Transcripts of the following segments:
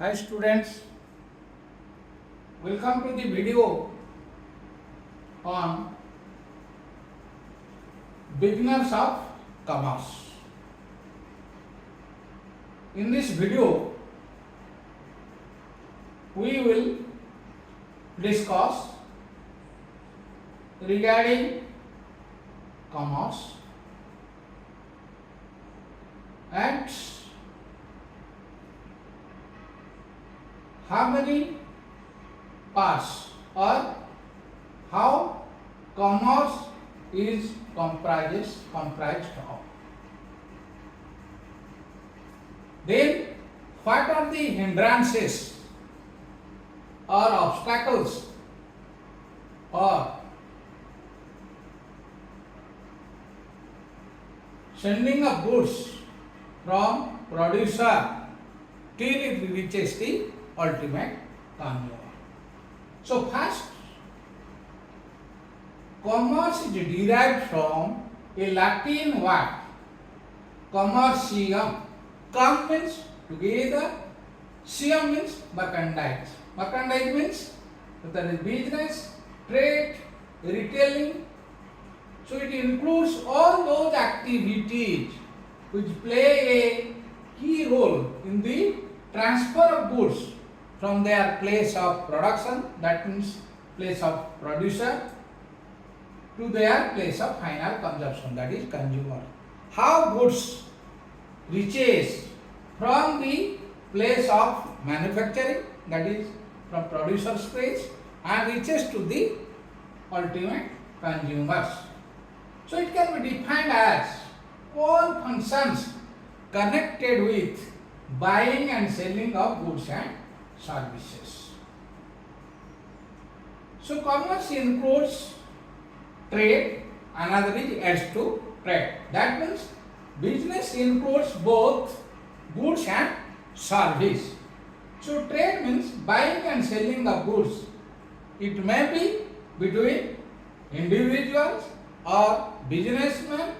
Hi students, welcome to the video on beginners of commerce. In this video, we will discuss regarding commerce and how many parts or how commerce is comprised of. Then what are the hindrances or obstacles or sending of goods from producer till it reaches the ultimate consumer. So first, commerce is derived from a Latin word commercium. Com means together, cium means merchandise. Merchandise means that is business, trade, retailing. So it includes all those activities which play a key role in the transfer of goods from their place of production, that means place of producer, to their place of final consumption, that is consumer. How goods reaches from the place of manufacturing, that is from producer's place, and reaches to the ultimate consumers. So it can be defined as all functions connected with buying and selling of goods and services. So commerce includes trade, another is adds to trade. That means business includes both goods and service. So trade means buying and selling of goods. It may be between individuals or businessmen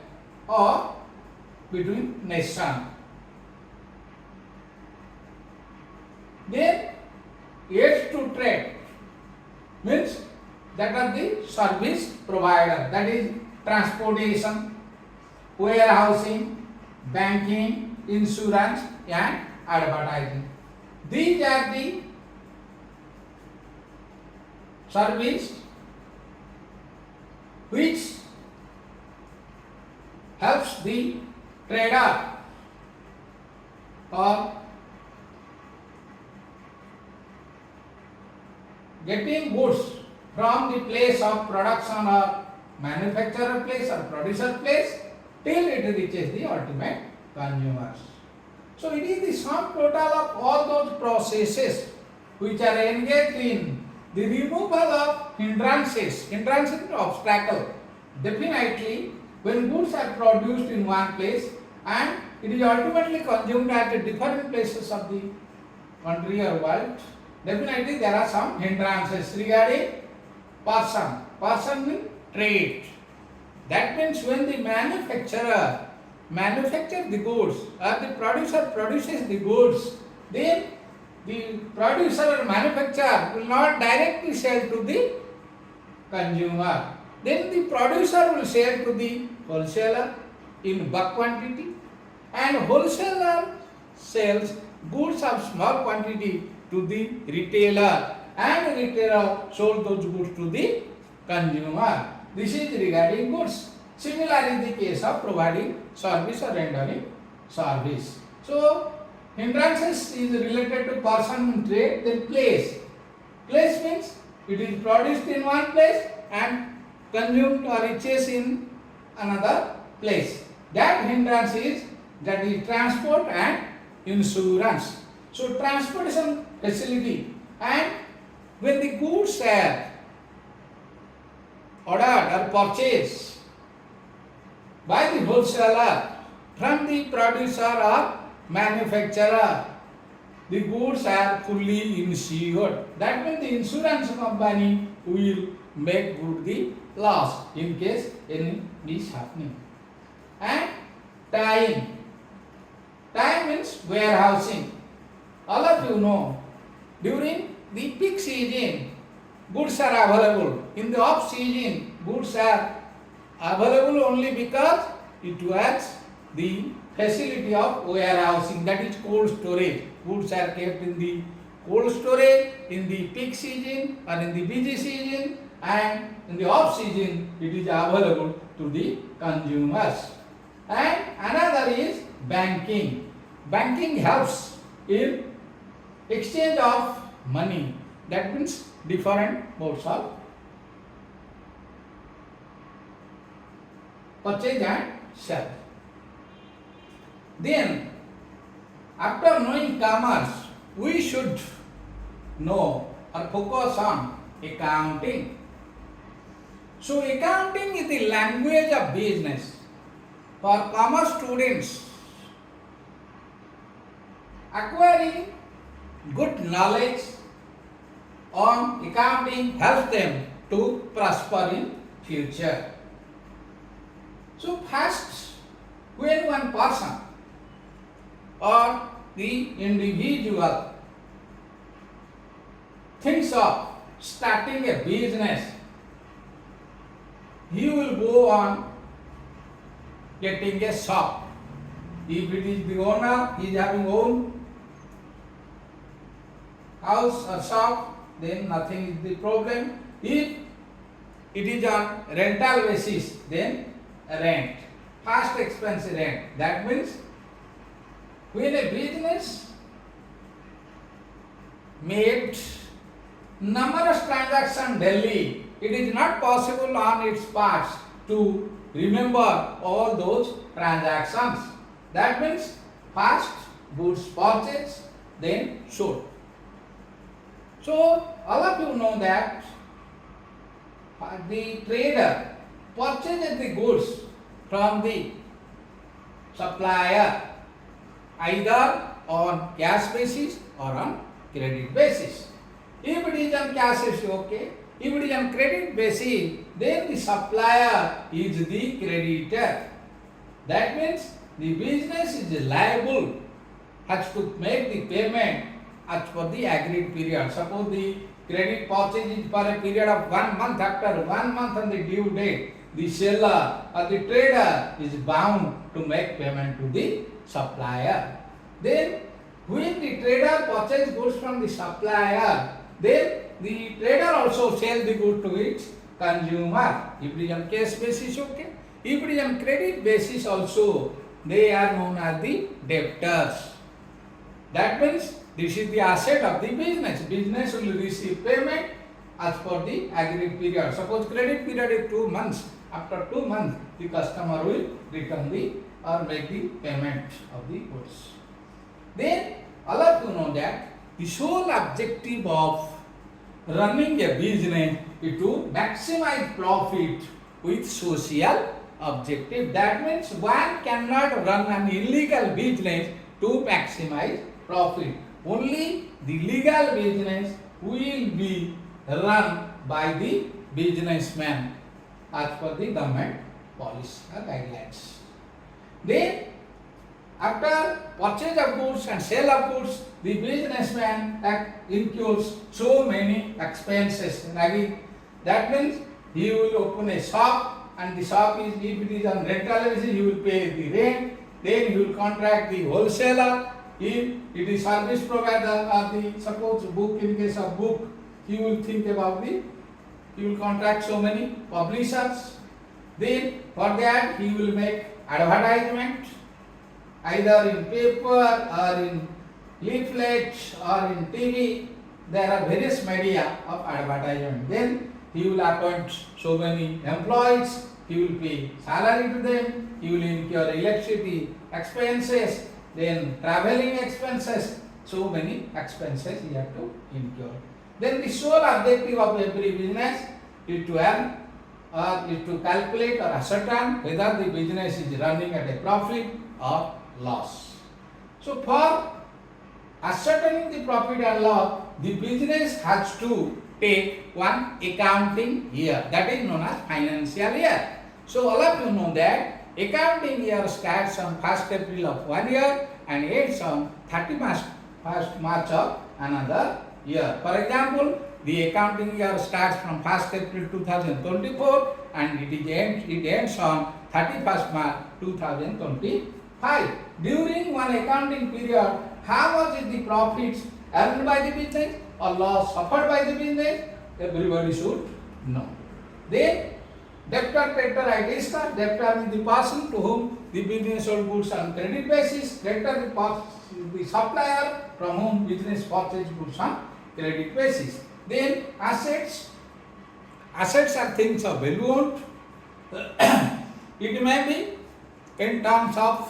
or between nations. Then aids to trade means that are the service provider, that is transportation, warehousing, banking, insurance and advertising. These are the service which helps the trader or getting goods from the place of production or manufacturer place or producer place till it reaches the ultimate consumers. So it is the sum total of all those processes which are engaged in the removal of hindrances. Hindrance is obstacle. Definitely, when goods are produced in one place and it is ultimately consumed at the different places of the country or world, definitely there are some hindrances regarding person. Person means trade. That means when the manufacturer manufactures the goods or the producer produces the goods, then the producer or manufacturer will not directly sell to the consumer. Then the producer will sell to the wholesaler in bulk quantity, and wholesaler sells goods of small quantity to the retailer, and retailer sold those goods to the consumer. This is regarding goods. Similar in the case of providing service or rendering service. So hindrances is related to person and trade. Then place. Place means it is produced in one place and consumed or reaches in another place. That hindrance is transport and insurance. So transportation facility, and when the goods are ordered or purchased by the wholesaler from the producer or manufacturer, the goods are fully insured. That means the insurance company will make good the loss in case any mishappening. And time. Time means warehousing. All of you know, during the peak season, goods are available. In the off season, goods are available only because it was the facility of warehousing, that is cold storage. Goods are kept in the cold storage in the peak season or in the busy season, and in the off season it is available to the consumers. And another is banking. Banking helps in exchange of money. That means different modes of purchase and sell. Then, after knowing commerce, we should know or focus on accounting. So, accounting is the language of business. For commerce students, acquiring good knowledge on accounting helps them to prosper in future. So first, when one person or the individual thinks of starting a business, he will go on getting a shop. If it is the owner, he is having own house or shop, then nothing is the problem. If it is on rental basis, then rent, fast expense rent. That means when a business made numerous transactions daily, it is not possible on its parts to remember all those transactions. That means first goods purchase, then sold. So all of you know that the trader purchases the goods from the supplier either on cash basis or on credit basis. If it is on cash basis, okay. If it is on credit basis, then the supplier is the creditor. That means the business is liable, has to make the payment as per the agreed period. Suppose the credit purchase is for a period of 1 month. After 1 month on the due date, the seller or the trader is bound to make payment to the supplier. Then when the trader purchases goods from the supplier, then the trader also sells the good to its consumer. If it is on cash basis, okay. If it is on credit basis also, they are known as the debtors. That means this is the asset of the business. Business will receive payment as per the agreed period. Suppose credit period is 2 months. After 2 months, the customer will return the or make the payment of the goods. Then all of you know that the sole objective of running a business is to maximize profit with social objective. That means one cannot run an illegal business to maximize profit. Only the legal business will be run by the businessman as per the government policy or guidelines. Then after purchase of goods and sale of goods, the businessman incurs so many expenses. And again, that means he will open a shop, and the shop is, if it is on rental basis, he will pay the rent. Then he will contract the wholesaler. If it is service provider or the suppose book, in case of book, he will think about he will contract so many publishers. Then for that he will make advertisement either in paper or in leaflet or in TV. There are various media of advertisement. Then he will appoint so many employees, he will pay salary to them, he will incur electricity expenses, then traveling expenses, so many expenses he has to incur. Then the sole objective of every business is to earn or is to calculate or ascertain whether the business is running at a profit or loss. So for ascertaining the profit and loss, the business has to take one accounting year, that is known as financial year. So all of you know that accounting year starts on 1st April of 1 year and ends on 31st 1st March of another year. For example, the accounting year starts from 1st April 2024 and it ends on 31st March 2025. During one accounting period, how much is the profits earned by the business or loss suffered by the business? Everybody should know. Then, debtor creditor I discussed. Debtor is the person to whom the business sold goods on credit basis. Creditor is the supplier from whom business purchased goods on credit basis. Then assets. Assets are things of value owned. It may be in terms of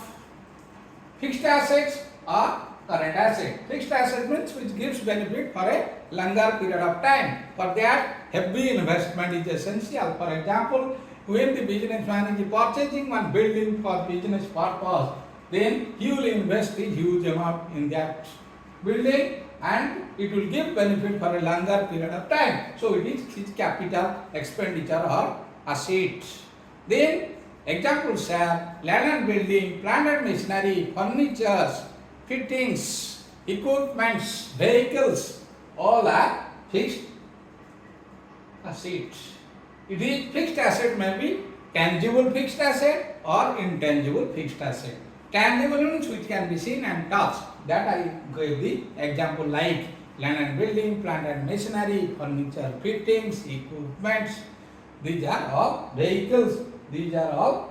fixed assets or current asset. Fixed asset means which gives benefit for a longer period of time. For that, heavy investment is essential. For example, when the businessman is purchasing one building for business purpose, then he will invest a huge amount in that building and it will give benefit for a longer period of time. So it is his capital expenditure or asset. Then examples are land and building, plant and machinery, furniture, fittings, equipments, vehicles, all are fixed assets. It is fixed asset may be tangible fixed asset or intangible fixed asset. Tangible means which can be seen and touched. That I gave the example like land and building, plant and machinery, furniture, fittings, equipments. These are all vehicles. These are all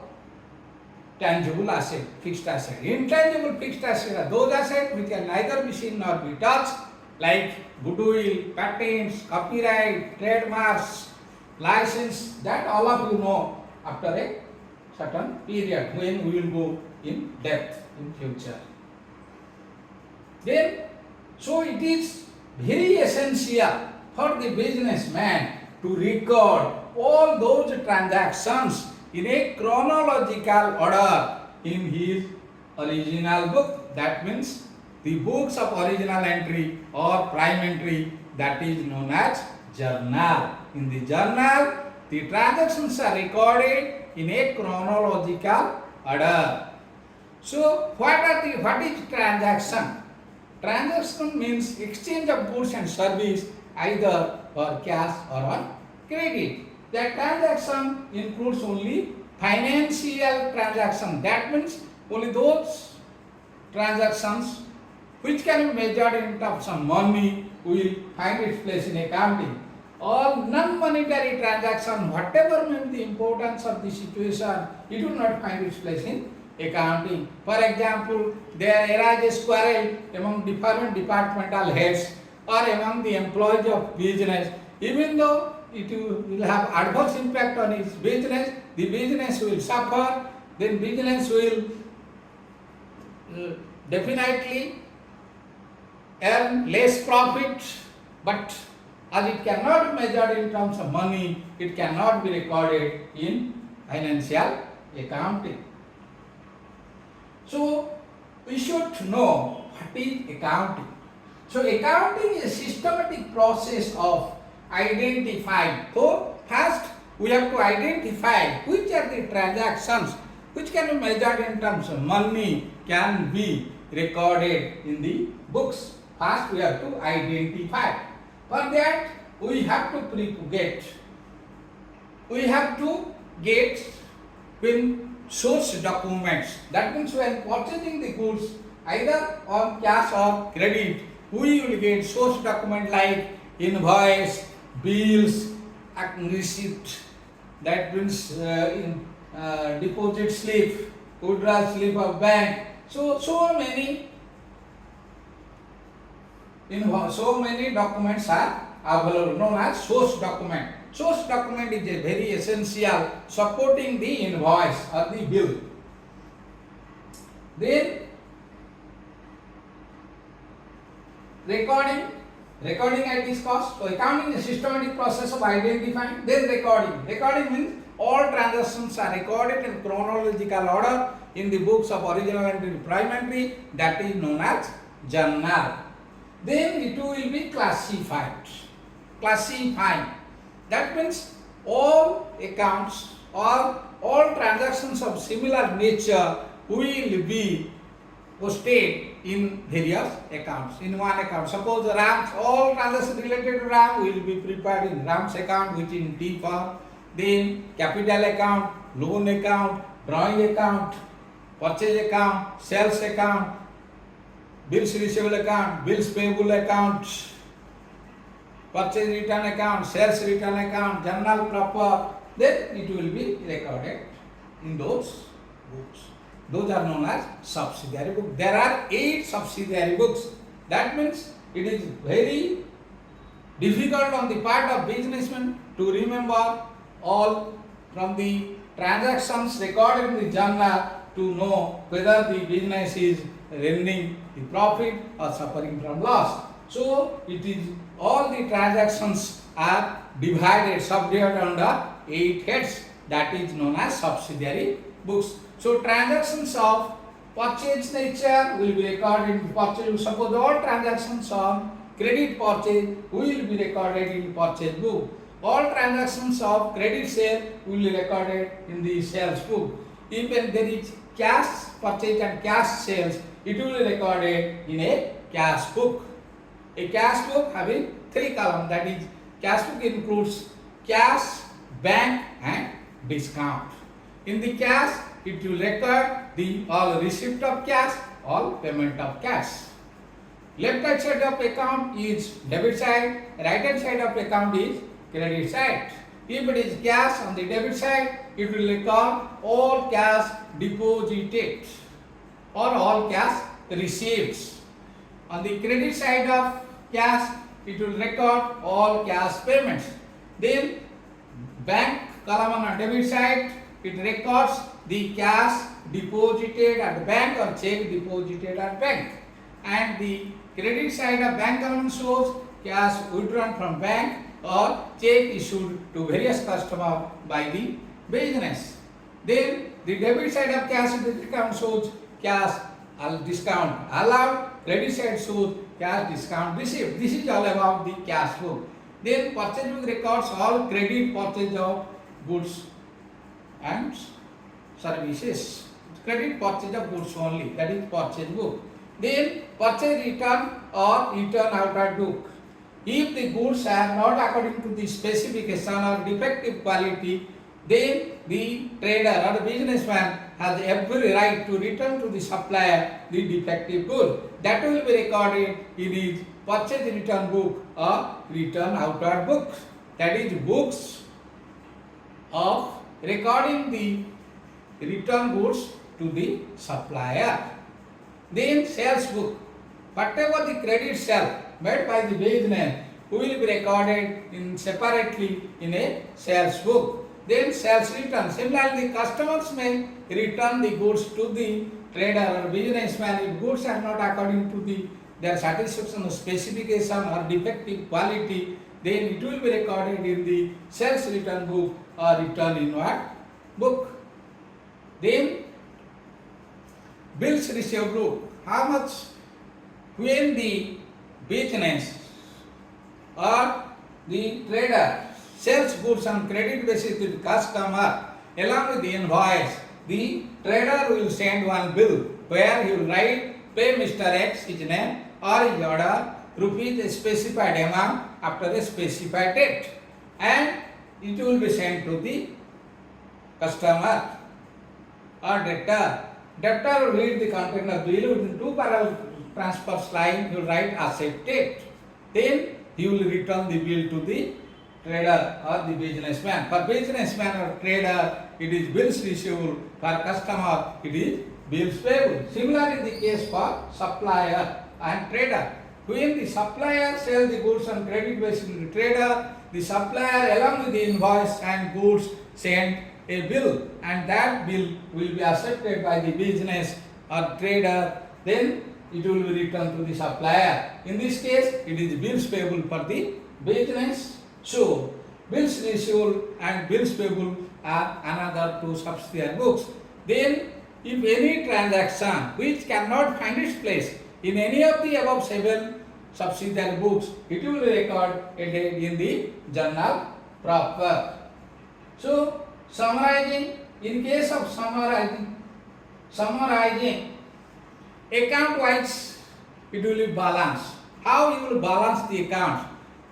tangible asset, fixed asset. Intangible fixed asset are those assets which can neither be seen nor be touched, like goodwill, patents, copyright, trademarks, license. That all of you know after a certain period when we will go in depth in future. Then, so it is very essential for the businessman to record all those transactions in a chronological order in his original book. That means the books of original entry or prime entry, that is known as journal. In the journal, the transactions are recorded in a chronological order. So what is transaction? Transaction means exchange of goods and service either for cash or on credit. That transaction includes only financial transaction. That means only those transactions which can be measured in terms of money will find its place in accounting. All non-monetary transaction, whatever may be the importance of the situation, it will not find its place in accounting. For example, there arises quarrel among different departmental heads or among the employees of business. Even though it will have adverse impact on its business, the business will suffer, then business will definitely earn less profit, but as it cannot be measured in terms of money, it cannot be recorded in financial accounting. So, we should know what is accounting. So, accounting is a systematic process of identifying. So, first we have to identify which are the transactions which can be measured in terms of money can be recorded in the books. First we have to identify. For that we have to propagate. We have to get when source documents. That means when purchasing the goods either on cash or credit, we will get source document like invoice, bills, receipt. That means deposit slip, withdrawal slip of bank. So many documents are available, known as source document. Source document is a very essential supporting the invoice or the bill. Then recording I discussed. So accounting is a systematic process of identifying. Then recording. Recording means all transactions are recorded in chronological order in the books of original entry, prime entry, that is known as journal. Then it will be classified. Classifying. That means all accounts or all transactions of similar nature will be posted in various accounts. In one account, suppose RAMs, all transactions related to RAM will be prepared in RAMs account, which in T form. Then capital account, loan account, drawing account, purchase account, sales account, bills receivable account, bills payable account, purchase return account, sales return account, journal proper, then it will be recorded in those books. Those are known as subsidiary books. There are 8 subsidiary books. That means it is very difficult on the part of businessman to remember all from the transactions recorded in the journal to know whether the business is earning the profit or suffering from loss. So it is all the transactions are divided, subdivided under 8 heads, that is known as subsidiary books. So transactions of purchase nature will be recorded in purchase. Suppose all transactions on credit purchase will be recorded in purchase book. All transactions of credit sale will be recorded in the sales book. Even there is cash purchase and cash sales, it will be recorded in a cash book. A cash book having 3 columns, that is cash book includes cash, bank and discount. In the cash, it will record the all receipt of cash, all payment of cash. Left hand side of account is debit side, right hand side of account is credit side. If it is cash on the debit side, it will record all cash deposited or all cash receipts. On the credit side of cash, it will record all cash payments. Then bank column on the debit side, it records the cash deposited at bank or check deposited at bank. And the credit side of bank column shows cash withdrawn from bank or check issued to various customers by the business. Then the debit side of cash account shows cash discount allowed, credit side shows cash discount received. This is all about the cash book. Then purchase book records all credit purchase of goods and services. Credit purchase of goods only, that is purchase book. Then purchase return or return outright book. If the goods are not according to the specification or defective quality, then the trader or the businessman has every right to return to the supplier the defective good. That will be recorded in his purchase return book or return outright book. That is books of recording the return goods to the supplier. Then sales book. Whatever the credit sale made by the business will be recorded in separately in a sales book. Then sales return. Similarly, the customers may return the goods to the trader or businessman if goods are not according to their satisfaction specification or defective quality. Then it will be recorded in the sales return book or return inward book. Then bills receivable book. How much when the business or the trader sells goods on credit basis to the customer along with the invoice, the trader will send one bill where he will write pay Mr. X his name or his order rupees a specified amount after a specified date, and it will be sent to the customer or debtor. Debtor will read the content of the bill within 2 parallel transfers line. He will write accepted. Then he will return the bill to the trader or the businessman. For businessman or trader, it is bills receivable. For customer, it is bills payable. Similarly, the case for supplier and trader. When the supplier sells the goods on credit basis to the trader, the supplier along with the invoice and goods send a bill, and that bill will be accepted by the business or trader. Then it will be returned to the supplier. In this case, it is bills payable for the business. So, bills receivable and bills payable are another 2 subsidiary books. Then, if any transaction which cannot find its place in any of the above 7 subsidiary books, it will be recorded in the journal proper. So, summarizing, in case of summarizing account wise it will be balanced. How you will balance the account?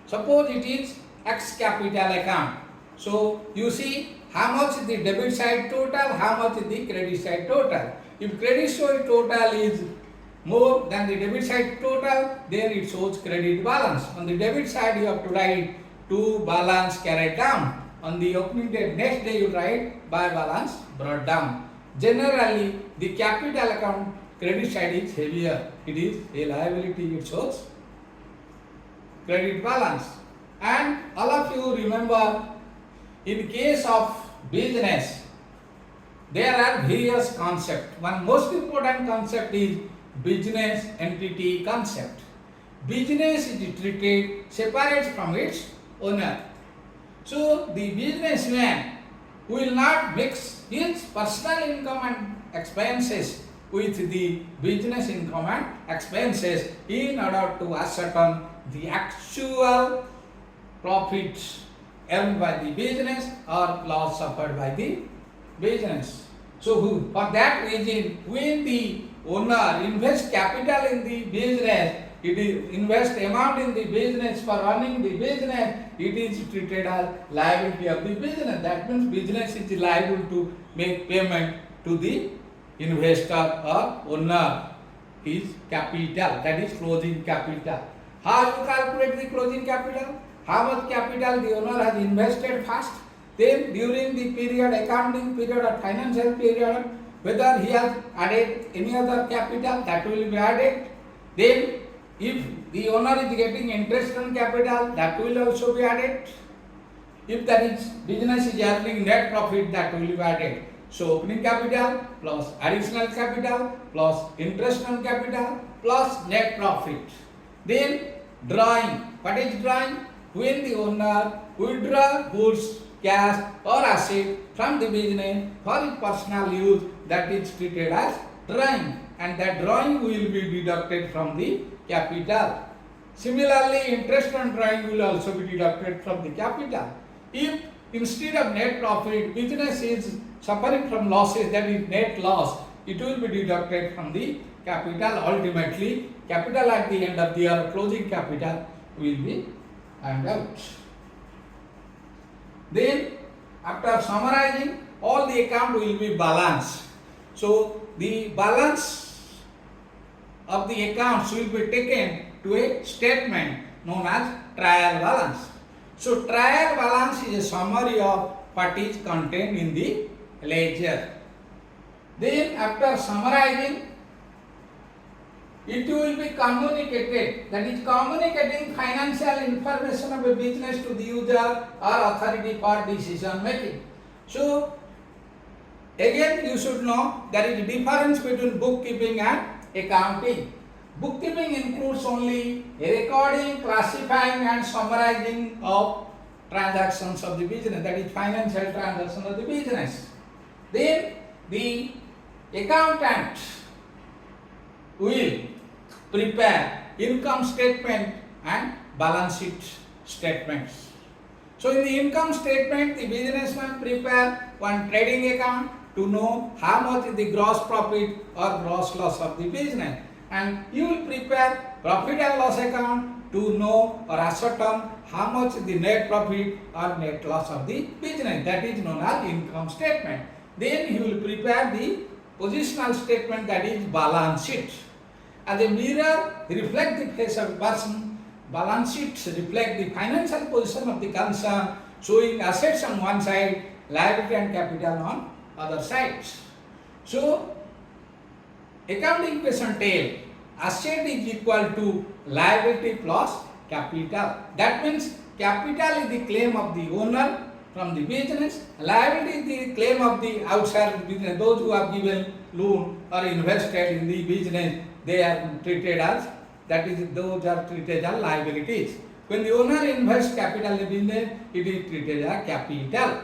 Suppose it is X capital account. So you see how much is the debit side total, how much is the credit side total. If credit side total is more than the debit side total, then it shows credit balance. On the debit side you have to write to balance carried down. On the opening date, next day you write by balance brought down. Generally the capital account credit side is heavier. It is a liability, it shows credit balance. And all of you remember, in case of business, there are various concepts. One most important concept is business entity concept. Business is treated separate from its owner. So the businessman will not mix his personal income and expenses with the business income and expenses in order to ascertain the actual profits earned by the business or loss suffered by the business. So for that reason, when the owner invests capital in the business, it is invest amount in the business for running the business, it is treated as liability of the business. That means business is liable to make payment to the investor or owner his capital, that is closing capital. How you calculate the closing capital? How much capital the owner has invested first, then during the period, accounting period or financial period, whether he has added any other capital, that will be added. Then if the owner is getting interest on capital, that will also be added. If that is business is earning net profit, that will be added. So opening capital plus additional capital plus interest on capital plus net profit. Then drawing. What is drawing? When the owner withdraw goods, cash or asset from the business for his personal use, that is treated as drawing, and that drawing will be deducted from the capital. Similarly, interest on drawing will also be deducted from the capital. If instead of net profit, business is suffering from losses, that is net loss, it will be deducted from the capital. Ultimately, capital at the end of the year, closing capital will be and out. Then after summarizing, all the account will be balanced. So the balance of the accounts will be taken to a statement known as trial balance. So trial balance is a summary of what is contained in the ledger. Then after summarizing, it will be communicated, that is communicating financial information of a business to the user or authority for decision making. So again you should know there is a difference between bookkeeping and accounting. Bookkeeping includes only recording, classifying and summarizing of transactions of the business, that is financial transactions of the business. Then the accountant will prepare income statement and balance sheet statements. So in the income statement, the businessman prepare one trading account to know how much is the gross profit or gross loss of the business, and you will prepare profit and loss account to know or ascertain how much is the net profit or net loss of the business, that is known as income statement. Then he will prepare the positional statement, that is balance sheet. As a mirror reflect the face of a person, balance sheets reflect the financial position of the concern, showing assets on one side, liability and capital on other sides. So accounting equation tell asset is equal to liability plus capital. That means capital is the claim of the owner from the business, liability is the claim of the outside business, those who have given loan or invested in the business, they are treated as, that is, those are treated as liabilities. When the owner invests capital in the business, it is treated as capital.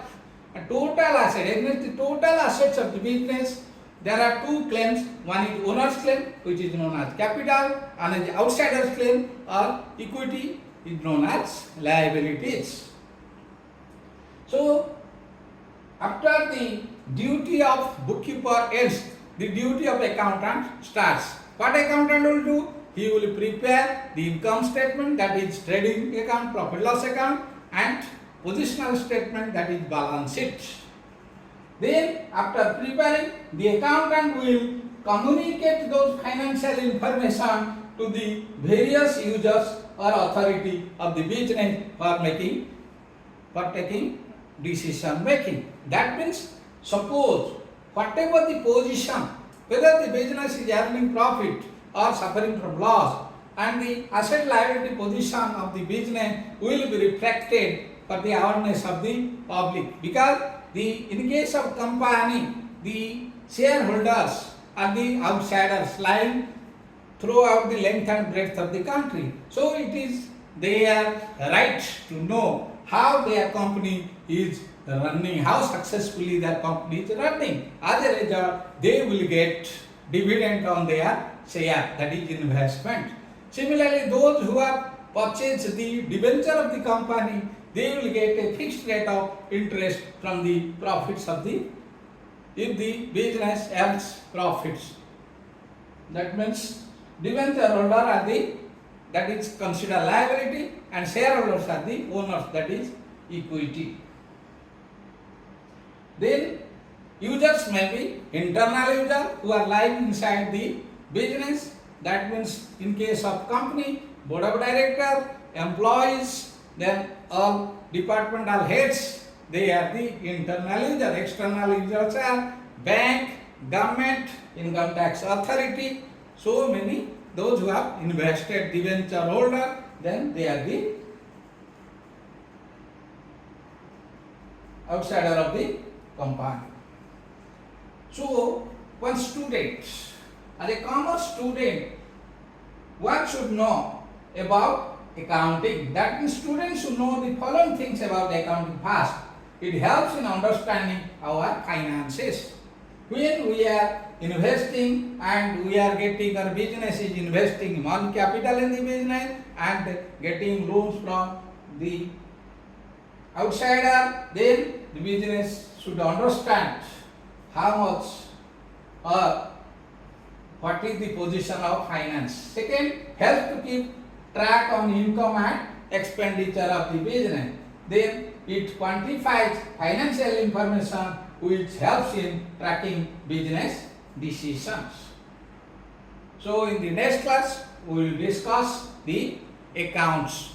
A total asset, against the total assets of the business, there are two claims. One is owner's claim, which is known as capital, and the outsider's claim or equity is known as liabilities. So after the duty of bookkeeper ends, the duty of accountant starts. What accountant will do? He will prepare the income statement, that is trading account, profit loss account, and positional statement, that is balance sheet. Then after preparing, the accountant will communicate those financial information to the various users or authority of the business for taking decision making. That means suppose whatever the position, whether the business is earning profit or suffering from loss, and the asset liability position of the business will be reflected for the awareness of the public, because in case of company, the shareholders are the outsiders lying throughout the length and breadth of the country. So it is their right to know how their company is running, how successfully their company is running. As a result, they will get dividend on their share, that is investment. Similarly, those who have purchased the debenture of the company, they will get a fixed rate of interest from the profits of the, if the business earns profits. That means debenture holder are the, that is considered liability, and shareholders are the owners, that is equity. Then users may be internal users who are lying inside the business. That means in case of company, board of director, employees, then all departmental heads, they are the internal user. External users are bank, government, income tax authority, so many, those who have invested debenture holder, then they are the outsider of the company. So one student, as a commerce student, one should know about accounting. That means students should know the following things about accounting first. It helps in understanding our finances. When we are investing and we are getting, our business is investing money capital in the business and getting loans from the outsider, then the business should understand how much or what is the position of finance. Second, help to keep track on income and expenditure of the business. Then it quantifies financial information which helps in tracking business decisions. So in the next class, we will discuss the accounts.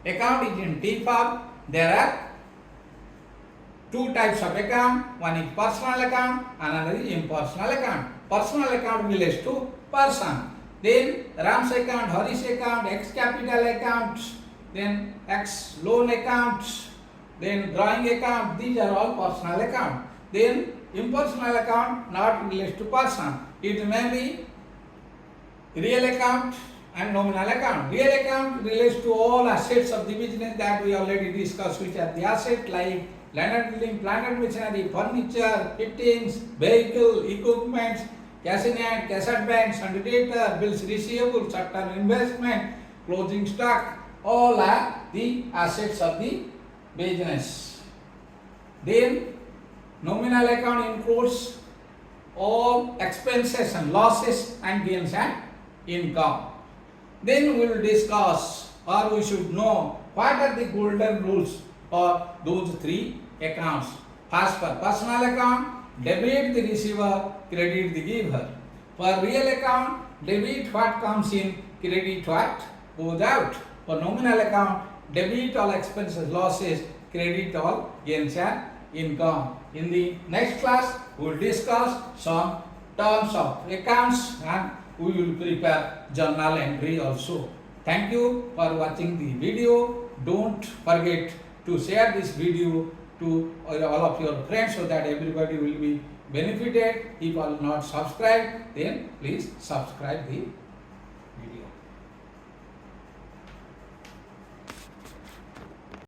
Account is in T form. There are two types of account. One is personal account, another is impersonal account. Personal account relates to person. Then Ram's account, Hari's account, X capital account, then X loan account, then drawing account. These are all personal account. Then impersonal account not relates to person. It may be real account and nominal account. Real account relates to all assets of the business that we already discussed, which are the assets like land and building, plant and machinery, furniture, fittings, vehicle, equipment, cash in hand, cash at bank, sundry debtor, bills receivable, short-term investment, closing stock, all are the assets of the business. Then nominal account includes all expenses and losses and gains and income. Then we will discuss, or we should know, what are the golden rules for those three accounts. First, for personal account, debit the receiver, credit the giver. For real account, debit what comes in, credit what goes out. For nominal account, debit all expenses, losses, credit all gains and income. In the next class, we will discuss some terms of accounts and we will prepare journal entry also. Thank you for watching the video. Don't forget to share this video to all of your friends so that everybody will be benefited. If you are not subscribed, then please subscribe the video.